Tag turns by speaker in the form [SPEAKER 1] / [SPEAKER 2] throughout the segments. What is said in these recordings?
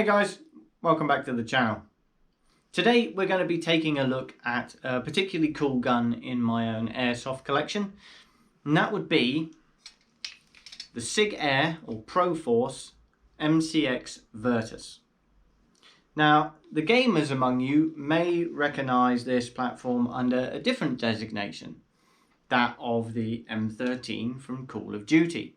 [SPEAKER 1] Hey guys, welcome back to the channel. Today we're going to be taking a look at a particularly cool gun in my own airsoft collection, and that would be the Sig Air or Pro Force MCX Virtus. Now, the gamers among you may recognize this platform under a different designation, that of the M13 from Call of Duty.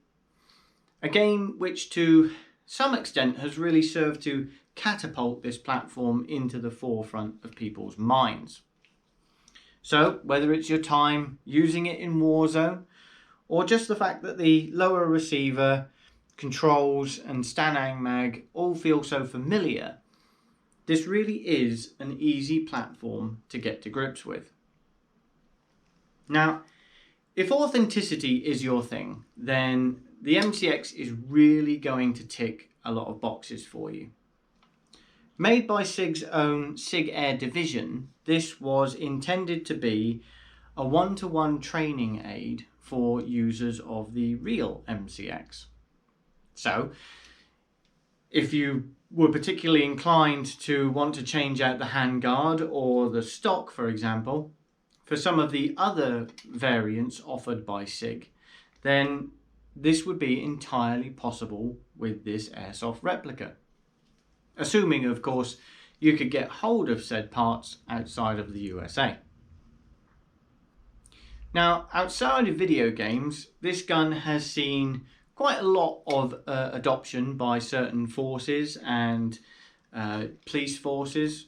[SPEAKER 1] A game which to some extent has really served to catapult this platform into the forefront of people's minds. So whether it's your time using it in Warzone, or just the fact that the lower receiver, controls and Stanang mag all feel so familiar, this really is an easy platform to get to grips with. Now, if authenticity is your thing, then the MCX is really going to tick a lot of boxes for you. Made by Sig's own Sig Air Division, this was intended to be a one-to-one training aid for users of the real MCX. So, if you were particularly inclined to want to change out the handguard or the stock, for example, for some of the other variants offered by Sig, then this would be entirely possible with this airsoft replica. Assuming, of course, you could get hold of said parts outside of the USA. Now, outside of video games, this gun has seen quite a lot of adoption by certain forces and police forces,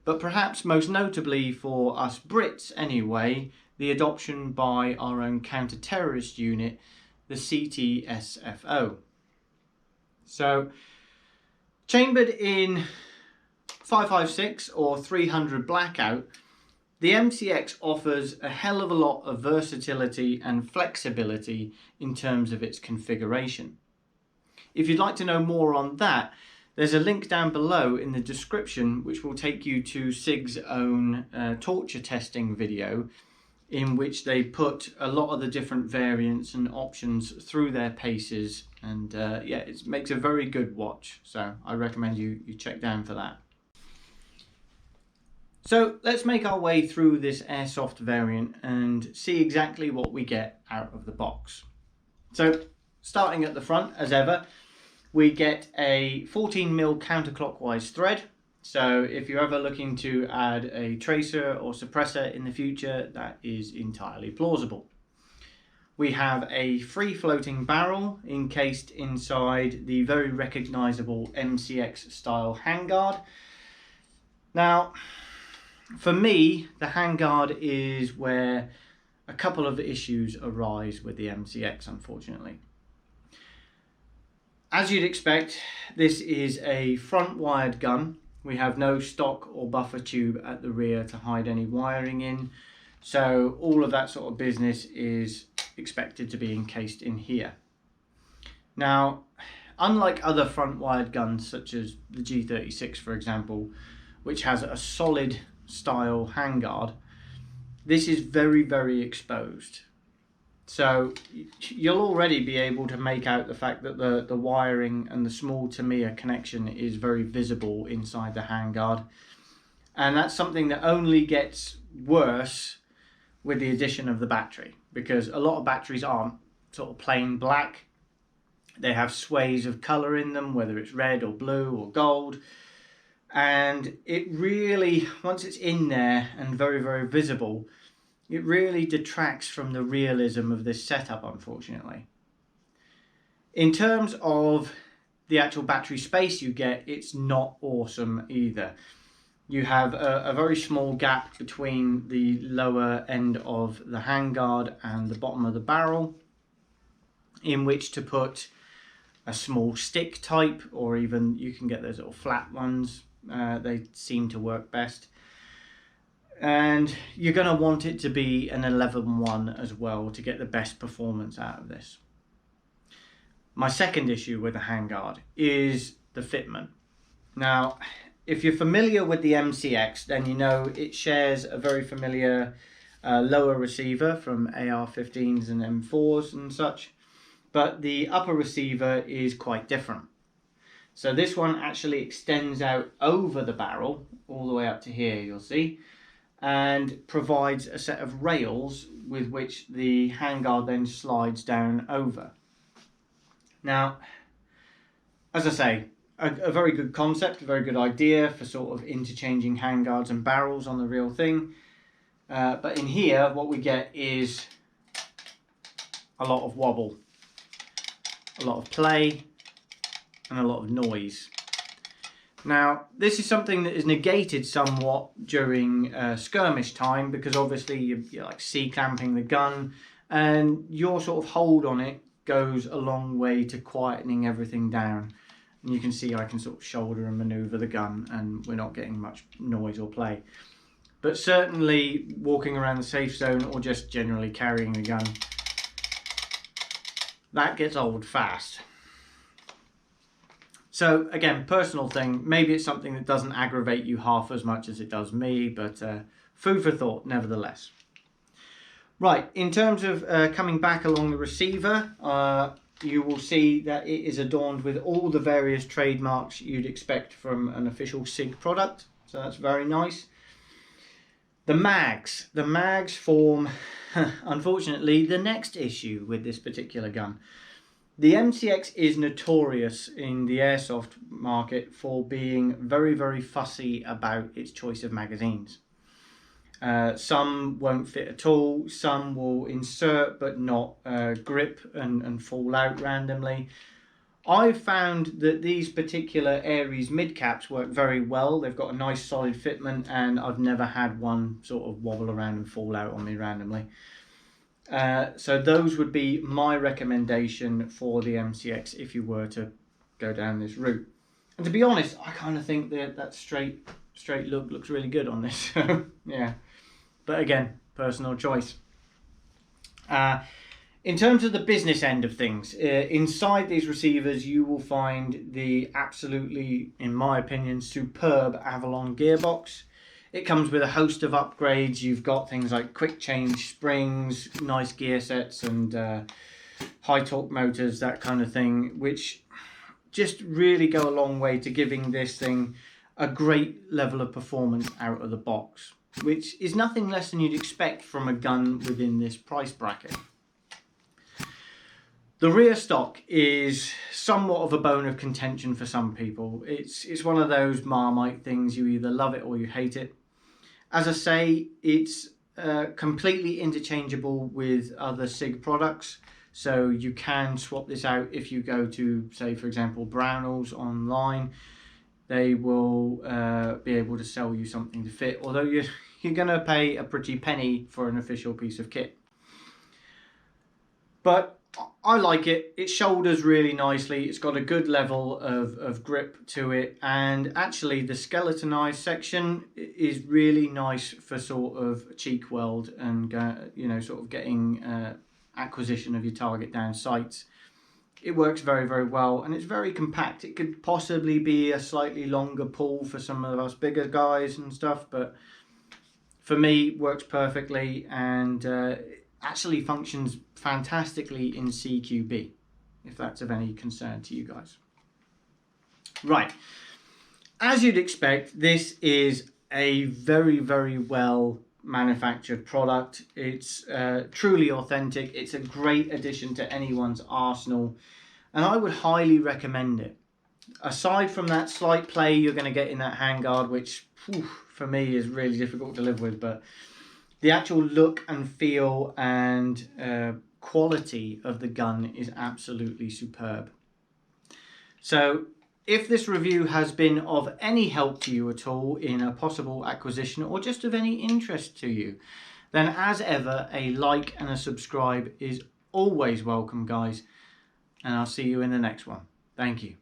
[SPEAKER 1] but perhaps most notably for us Brits anyway, the adoption by our own counter-terrorist unit, the CTSFO. So, chambered in 5.56 or 300 blackout, the MCX offers a hell of a lot of versatility and flexibility in terms of its configuration. If you'd like to know more on that, there's a link down below in the description which will take you to Sig's own torture testing video, in which they put a lot of the different variants and options through their paces, and yeah, it makes a very good watch, so I recommend you check down for that. So let's make our way through this airsoft variant and see exactly what we get out of the box. So starting at the front, as ever, we get a 14mm counterclockwise thread. So if you're ever looking to add a tracer or suppressor in the future, that is entirely plausible. We have a free floating barrel encased inside the very recognizable MCX style handguard. Now, for me, the handguard is where a couple of issues arise with the MCX, unfortunately. As you'd expect, this is a front wired gun. We have no stock or buffer tube at the rear to hide any wiring in, so all of that sort of business is expected to be encased in here. Now, unlike other front wired guns such as the G36 for example, which has a solid style handguard, this is very, very exposed. So you'll already be able to make out the fact that the wiring and the small Tamiya connection is very visible inside the handguard. And that's something that only gets worse with the addition of the battery, because a lot of batteries aren't sort of plain black. They have sways of colour in them, whether it's red or blue or gold. And it really, once it's in there and very, very visible, it really detracts from the realism of this setup, unfortunately. In terms of the actual battery space you get, it's not awesome either. You have a very small gap between the lower end of the handguard and the bottom of the barrel, in which to put a small stick type, or even you can get those little flat ones. They seem to work best. And you're going to want it to be an 11-1 as well to get the best performance out of this. My second issue with the handguard is the fitment. Now, if you're familiar with the MCX, then you know it shares a very familiar lower receiver from AR-15s and M4s and such, but the upper receiver is quite different. So this one actually extends out over the barrel all the way up to here, you'll see, and provides a set of rails with which the handguard then slides down over. Now, as I say, a very good concept, a very good idea for sort of interchanging handguards and barrels on the real thing. But in here, what we get is a lot of wobble, a lot of play, and a lot of noise. Now, this is something that is negated somewhat during skirmish time, because obviously you're like C-clamping the gun, and your sort of hold on it goes a long way to quietening everything down. And you can see I can sort of shoulder and maneuver the gun, and we're not getting much noise or play. But certainly walking around the safe zone or just generally carrying the gun, that gets old fast. So again, personal thing, maybe it's something that doesn't aggravate you half as much as it does me, but food for thought nevertheless. Right, in terms of coming back along the receiver, you will see that it is adorned with all the various trademarks you'd expect from an official SIG product, so that's very nice. The mags form, unfortunately, the next issue with this particular gun. The MCX is notorious in the airsoft market for being very, very fussy about its choice of magazines. Some won't fit at all, some will insert but not grip and fall out randomly. I've found that these particular Aries mid-caps work very well. They've got a nice solid fitment, and I've never had one sort of wobble around and fall out on me randomly. So those would be my recommendation for the MCX if you were to go down this route. And to be honest, I kind of think that straight look looks really good on this. So yeah, but again, personal choice. In terms of the business end of things, inside these receivers you will find the absolutely, in my opinion, superb Avalon gearbox. It comes with a host of upgrades. You've got things like quick change springs, nice gear sets, and high torque motors, that kind of thing, which just really go a long way to giving this thing a great level of performance out of the box, which is nothing less than you'd expect from a gun within this price bracket. The rear stock is somewhat of a bone of contention for some people. It's one of those Marmite things, you either love it or you hate it. As I say, it's completely interchangeable with other SIG products, so you can swap this out if you go to, say, for example, Brownells online. They will be able to sell you something to fit, although you're going to pay a pretty penny for an official piece of kit. But I like it. It shoulders really nicely. It's got a good level of grip to it, and actually the skeletonized section is really nice for sort of cheek weld and sort of getting acquisition of your target down sights. It works very, very well, and it's very compact. It could possibly be a slightly longer pull for some of us bigger guys and stuff, but for me works perfectly, and actually functions fantastically in CQB, if that's of any concern to you guys. Right, as you'd expect, this is a very, very well manufactured product. It's truly authentic. It's a great addition to anyone's arsenal, and I would highly recommend it. Aside from that slight play you're going to get in that handguard, which for me is really difficult to live with, but the actual look and feel and quality of the gun is absolutely superb. So if this review has been of any help to you at all in a possible acquisition or just of any interest to you, then as ever, a like and a subscribe is always welcome, guys. And I'll see you in the next one. Thank you.